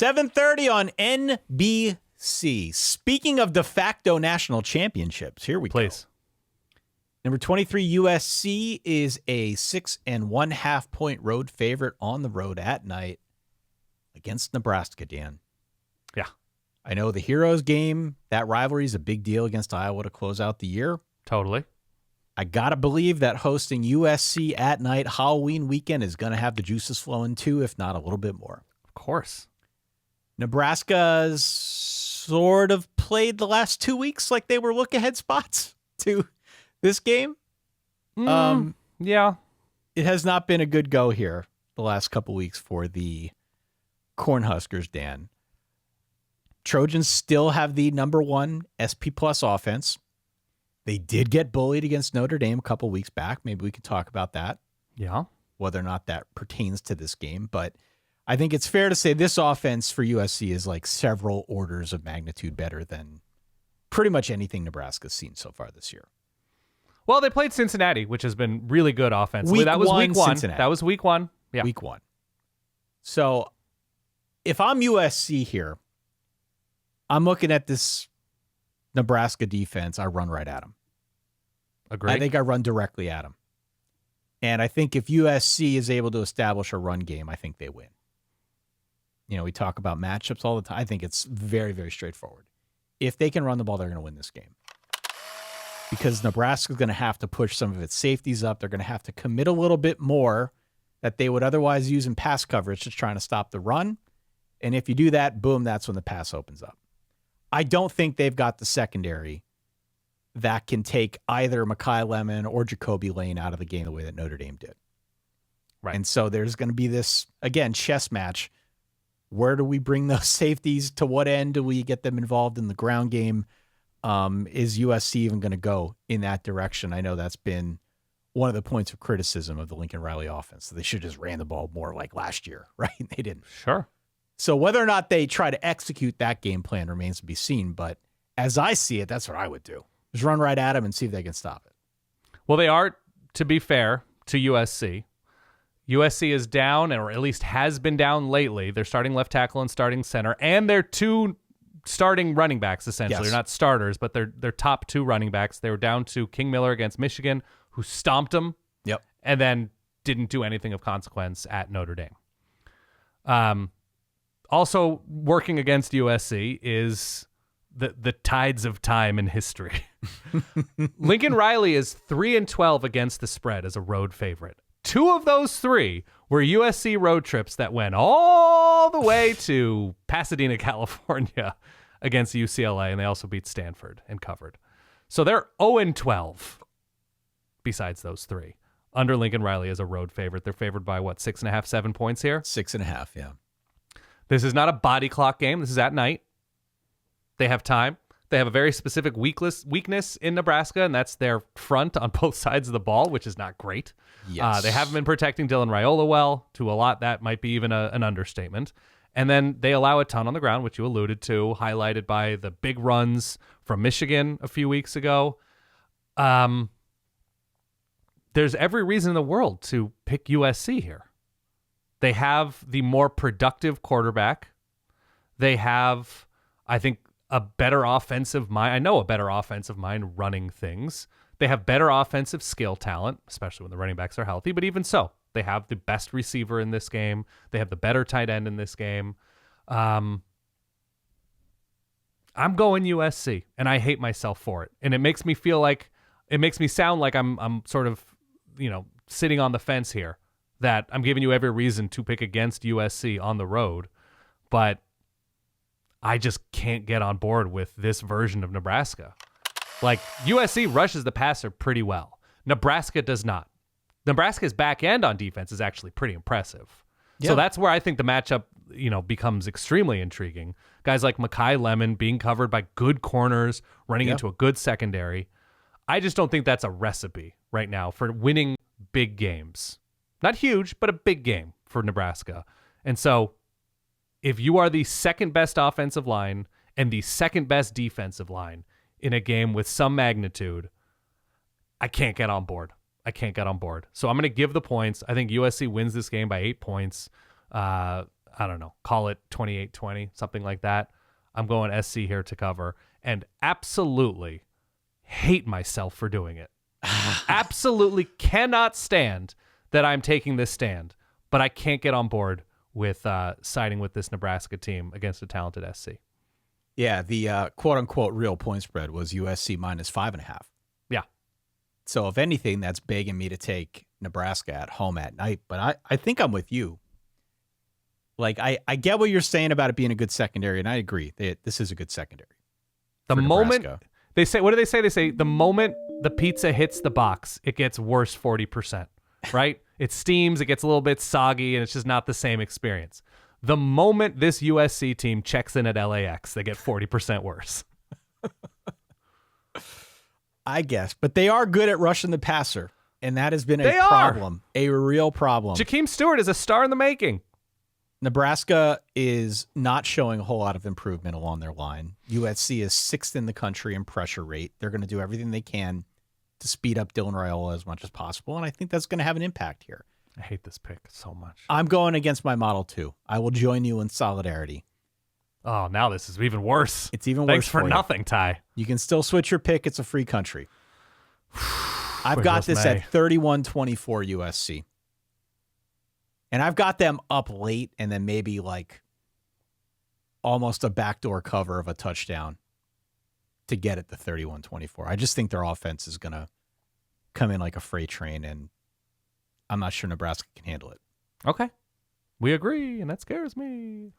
7:30 on NBC. Speaking of de facto national championships, here we go. Number 23 USC is a 6.5 point road favorite on the road at night against Nebraska, Dan. Yeah. I know the Heroes game, that rivalry is a big deal against Iowa to close out the year. Totally. I got to believe that hosting USC at night Halloween weekend is going to have the juices flowing too, if not a little bit more. Of course. Nebraska's sort of played the last 2 weeks like they were look-ahead spots to this game. Yeah. It has not been a good go here the last couple weeks for the Cornhuskers, Dan. Trojans still have the number one SP plus offense. They did get bullied against Notre Dame a couple weeks back. Maybe we could talk about that. Yeah. Whether or not that pertains to this game. But I think it's fair to say this offense for USC is like several orders of magnitude better than pretty much anything Nebraska's seen so far this year. Well, they played Cincinnati, which has been really good offensively. Week that was one, week 1. Cincinnati. That was week 1. Yeah. Week 1. So if I'm USC here, I'm looking at this Nebraska defense. I run right at them. Agreed. I think I run directly at them. And I think if USC is able to establish a run game, I think they win. You know, we talk about matchups all the time. I think it's very, very straightforward. If they can run the ball, they're going to win this game. Because Nebraska's going to have to push some of its safeties up. They're going to have to commit a little bit more that they would otherwise use in pass coverage to trying to stop the run. And if you do that, boom, that's when the pass opens up. I don't think they've got the secondary that can take either Mekhi Lemon or Jacoby Lane out of the game the way that Notre Dame did. Right. And so there's going to be this, again, chess match. Where do we bring those safeties? To what end do we get them involved in the ground game? Is USC even going to go in that direction? I know that's been one of the points of criticism of the Lincoln Riley offense. So they should have just ran the ball more like last year, right? They didn't. Sure. So whether or not they try to execute that game plan remains to be seen. But as I see it, that's what I would do. Just run right at them and see if they can stop it. Well, they are, to be fair, to USC. USC is down, or at least has been down lately. They're starting left tackle and starting center, and they're two starting running backs, essentially. Yes. They're not starters, but they're top 2 running backs. They were down to King Miller against Michigan, who stomped them. Yep. And then didn't do anything of consequence at Notre Dame. Also working against USC is the tides of time in history. Lincoln Riley is 3-12 against the spread as a road favorite. 2 of those 3 were USC road trips that went all the way to Pasadena, California against UCLA, and they also beat Stanford and covered. So they're 0-12 besides those 3. Under Lincoln Riley as a road favorite. They're favored by, 6.5, 7 points here? 6.5, yeah. This is not a body clock game. This is at night. They have time. They have a very specific weakness in Nebraska, and that's their front on both sides of the ball, which is not great. Yes. They haven't been protecting Dylan Raiola well. To a lot, that might be even an understatement. And then they allow a ton on the ground, which you alluded to, highlighted by the big runs from Michigan a few weeks ago. There's every reason in the world to pick USC here. They have the more productive quarterback. They have, I think, a better offensive mind. I know a better offensive mind running things. They have better offensive skill talent, especially when the running backs are healthy. But even so, they have the best receiver in this game. They have the better tight end in this game. I'm going USC, and I hate myself for it. And it makes me sound like I'm sort of, sitting on the fence here, that I'm giving you every reason to pick against USC on the road. But I just can't get on board with this version of Nebraska. Like, USC rushes the passer pretty well. Nebraska does not. Nebraska's back end on defense is actually pretty impressive. Yeah. So that's where I think the matchup, becomes extremely intriguing. Guys like Mekhi Lemon being covered by good corners, running into a good secondary. I just don't think that's a recipe right now for winning big games. Not huge, but a big game for Nebraska. And so if you are the second best offensive line and the second best defensive line in a game with some magnitude, I can't get on board. So I'm going to give the points. I think USC wins this game by 8 points. I don't know, call it 28-20, something like that. I'm going SC here to cover, and absolutely hate myself for doing it. Absolutely cannot stand that I'm taking this stand, but I can't get on board with siding with this Nebraska team against a talented SC. Yeah, the quote-unquote real point spread was USC -5.5. Yeah. So if anything, that's begging me to take Nebraska at home at night. But I think I'm with you. Like, I get what you're saying about it being a good secondary, and I agree. This is a good secondary. The moment Nebraska. they say, what do they say? They say the moment the pizza hits the box, it gets worse 40%, right? It steams, it gets a little bit soggy, and it's just not the same experience. The moment this USC team checks in at LAX, they get 40% worse. I guess. But they are good at rushing the passer, and that has been a problem, a real problem. Jakeem Stewart is a star in the making. Nebraska is not showing a whole lot of improvement along their line. USC is 6th in the country in pressure rate. They're going to do everything they can to speed up Dylan Raiola as much as possible, and I think that's going to have an impact here. I hate this pick so much. I'm going against my model, too. I will join you in solidarity. Oh, now this is even worse. It's even worse. Thanks for nothing, Ty. You can still switch your pick. It's a free country. I've got this at 31-24 USC. And I've got them up late and then maybe like almost a backdoor cover of a touchdown to get it to 31-24. I just think their offense is going to come in like a freight train, and I'm not sure Nebraska can handle it. Okay. We agree, and that scares me.